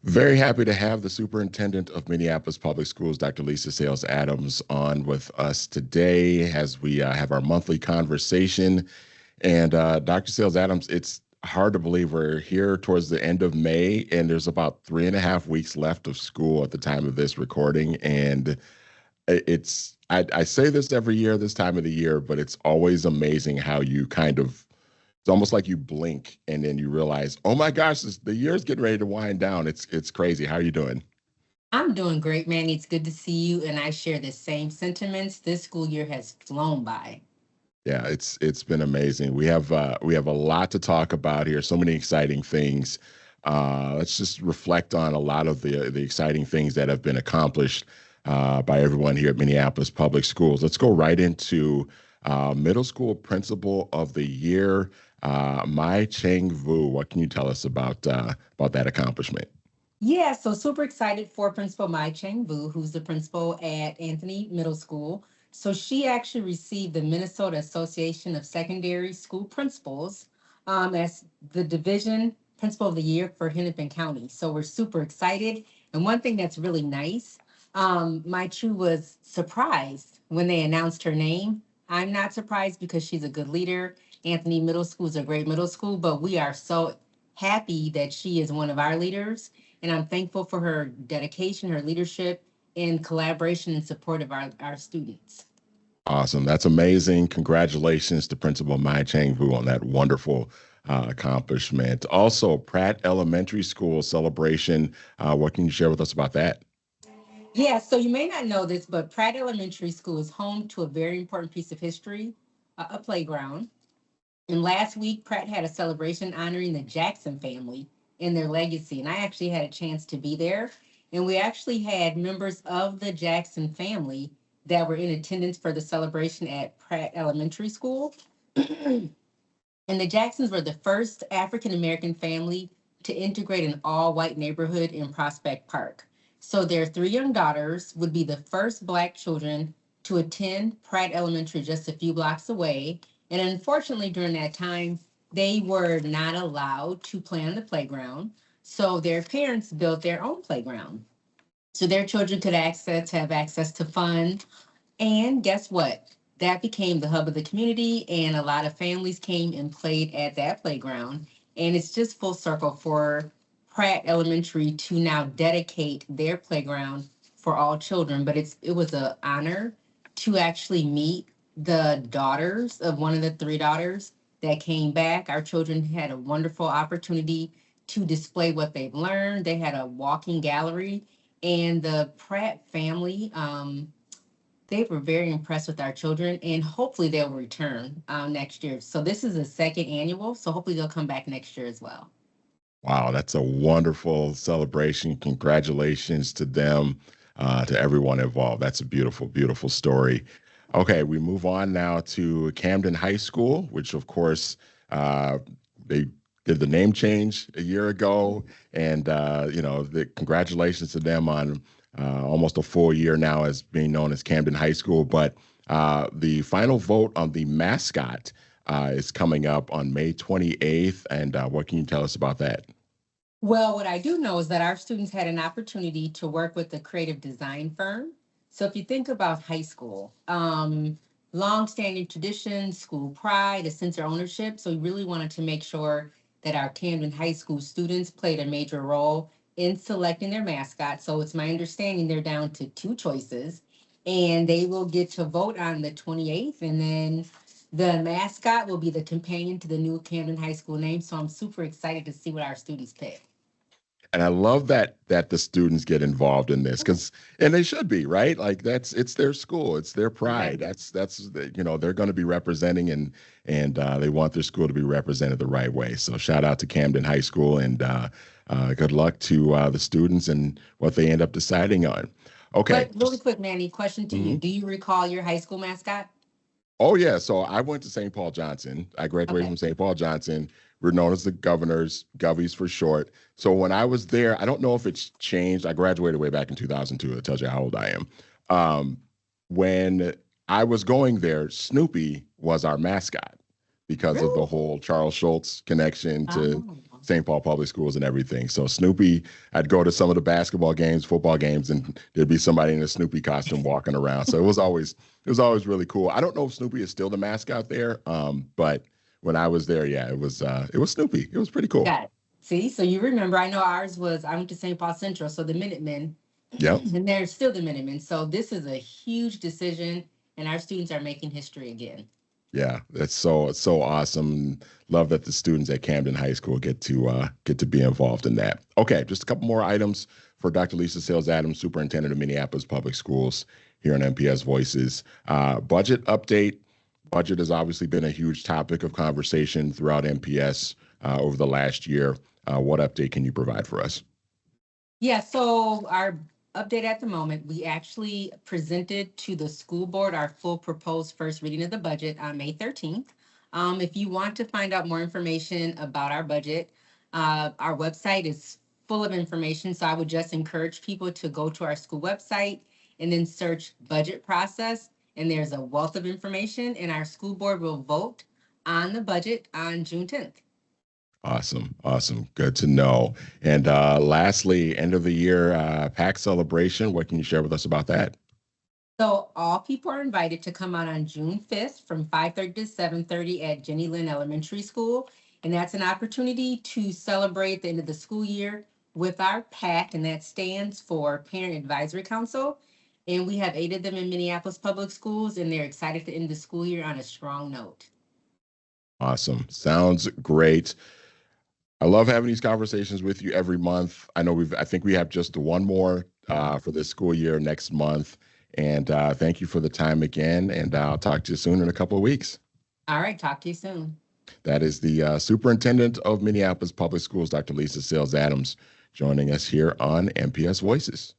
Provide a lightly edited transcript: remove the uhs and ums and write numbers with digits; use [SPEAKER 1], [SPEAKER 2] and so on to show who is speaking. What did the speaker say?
[SPEAKER 1] Very happy to have the Superintendent of Minneapolis Public Schools, Dr. Lisa Sayles-Adams, on with us today as we have our monthly conversation. And Dr. Sayles-Adams, it's hard to believe we're here towards the end of May, and there's about 3.5 weeks left of school at the time of this recording. And I say this every year, this time of the year, but it's always amazing how you kind of it's almost like you blink and then you realize, oh my gosh, the year's getting ready to wind down. It's crazy. How are you doing?
[SPEAKER 2] I'm doing great, Manny. It's good to see you, and I share the same sentiments. This school year has flown by.
[SPEAKER 1] Yeah, it's been amazing. We have a lot to talk about here. So many exciting things. Let's just reflect on a lot of the exciting things that have been accomplished by everyone here at Minneapolis Public Schools. Let's go right into middle school principal of the year, Mai Chang Vu. What can you tell us about that accomplishment?
[SPEAKER 2] Yeah, so super excited for Principal Mai Chang Vu, who's the principal at Anthony Middle School. So she actually received the Minnesota Association of Secondary School Principals as the Division Principal of the Year for Hennepin County. So we're super excited. And one thing that's really nice, Mai Chu was surprised when they announced her name. I'm not surprised because she's a good leader. Anthony Middle School is a great middle school, but we are so happy that she is one of our leaders, and I'm thankful for her dedication, her leadership, and collaboration and support of our students.
[SPEAKER 1] Awesome. That's amazing. Congratulations to Principal Mai Chang Vu on that wonderful accomplishment. Also, Pratt Elementary School celebration. What can you share with us about that?
[SPEAKER 2] Yeah, so you may not know this, but Pratt Elementary School is home to a very important piece of history, a playground. And last week, Pratt had a celebration honoring the Jackson family and their legacy. And I actually had a chance to be there. And we actually had members of the Jackson family that were in attendance for the celebration at Pratt Elementary School. And the Jacksons were the first African American family to integrate an all white neighborhood in Prospect Park. So their three young daughters would be the first Black children to attend Pratt Elementary just a few blocks away. And unfortunately, during that time, they were not allowed to play on the playground. So their parents built their own playground. So their children could have access to fun. And guess what? That became the hub of the community, and a lot of families came and played at that playground. And it's just full circle for Pratt Elementary to now dedicate their playground for all children. But it was an honor to actually meet the daughters of one of the three daughters that came back. Our children had a wonderful opportunity to display what they've learned. They had a walking gallery, and the Pratt family, they were very impressed with our children, and hopefully they'll return next year. So this is the second annual, so hopefully they'll come back next year as well.
[SPEAKER 1] Wow, that's a wonderful celebration. Congratulations to them, to everyone involved. That's a beautiful, beautiful story. Okay, we move on now to Camden High School, which of course they did the name change a year ago, and the congratulations to them on almost a full year now as being known as Camden High School. But the final vote on the mascot is coming up on May 28th, and what can you tell us about that?
[SPEAKER 2] Well, what I do know is that our students had an opportunity to work with a creative design firm. So if you think about high school, long-standing traditions, school pride, a sense of ownership. So we really wanted to make sure that our Camden High School students played a major role in selecting their mascot. So it's my understanding they're down to two choices, and they will get to vote on the 28th. And then the mascot will be the companion to the new Camden High School name. So I'm super excited to see what our students pick.
[SPEAKER 1] And I love that the students get involved in this because, and they should be, right? Like it's their school, it's their pride.
[SPEAKER 2] Right.
[SPEAKER 1] That's they're going to be representing and they want their school to be represented the right way. So shout out to Camden High School and good luck to the students and what they end up deciding on. Okay.
[SPEAKER 2] But really quick, Manny, question to you.
[SPEAKER 1] Mhm.
[SPEAKER 2] Do you recall your high school mascot?
[SPEAKER 1] Oh yeah, so I went to St. Paul Johnson. I graduated
[SPEAKER 2] Okay.
[SPEAKER 1] from St. Paul Johnson. We're known as the Governors, Govies for short. So when I was there, I don't know if it's changed. I graduated way back in 2002. That tells you how old I am. Um, when I was going there, Snoopy was our mascot because of the
[SPEAKER 2] Really?
[SPEAKER 1] whole Charles Schultz connection to
[SPEAKER 2] Oh.
[SPEAKER 1] St. Paul Public Schools and everything. So Snoopy, I'd go to some of the basketball games, football games, and there'd be somebody in a Snoopy costume walking around. So it was always really cool. I don't know if Snoopy is still the mascot there, but when I was there, yeah, it was Snoopy. It was pretty cool.
[SPEAKER 2] Got it. See, so you remember, I know I went to St. Paul Central, so the Minutemen,
[SPEAKER 1] Yep.
[SPEAKER 2] and they're still the Minutemen. So this is a huge decision, and our students are making history again.
[SPEAKER 1] Yeah, that's so awesome. Love that the students at Camden High School get to be involved in that. Okay, just a couple more items for Dr. Lisa Sayles-Adams, Superintendent of Minneapolis Public Schools, here on MPS Voices. Budget update. Budget has obviously been a huge topic of conversation throughout MPS over the last year. What update can you provide for us?
[SPEAKER 2] Yeah, so our update at the moment, we actually presented to the school board our full proposed first reading of the budget on May 13th. If you want to find out more information about our budget, our website is full of information. So I would just encourage people to go to our school website and then search budget process. And there's a wealth of information, and our school board will vote on the budget on June 10th.
[SPEAKER 1] Awesome. Awesome. Good to know. And lastly, end of the year PAC celebration. What can you share with us about that?
[SPEAKER 2] So all people are invited to come out on June 5th from 5:30 to 7:30 at Jenny Lynn Elementary School. And that's an opportunity to celebrate the end of the school year with our PAC, and that stands for Parent Advisory Council. And we have 8 of them in Minneapolis Public Schools, and they're excited to end the school year on a strong note.
[SPEAKER 1] Awesome. Sounds great. I love having these conversations with you every month. I think we have just one more for this school year next month. And thank you for the time again. And I'll talk to you soon in a couple of weeks.
[SPEAKER 2] All right. Talk to you soon.
[SPEAKER 1] That is the Superintendent of Minneapolis Public Schools, Dr. Lisa Sayles-Adams, joining us here on MPS Voices.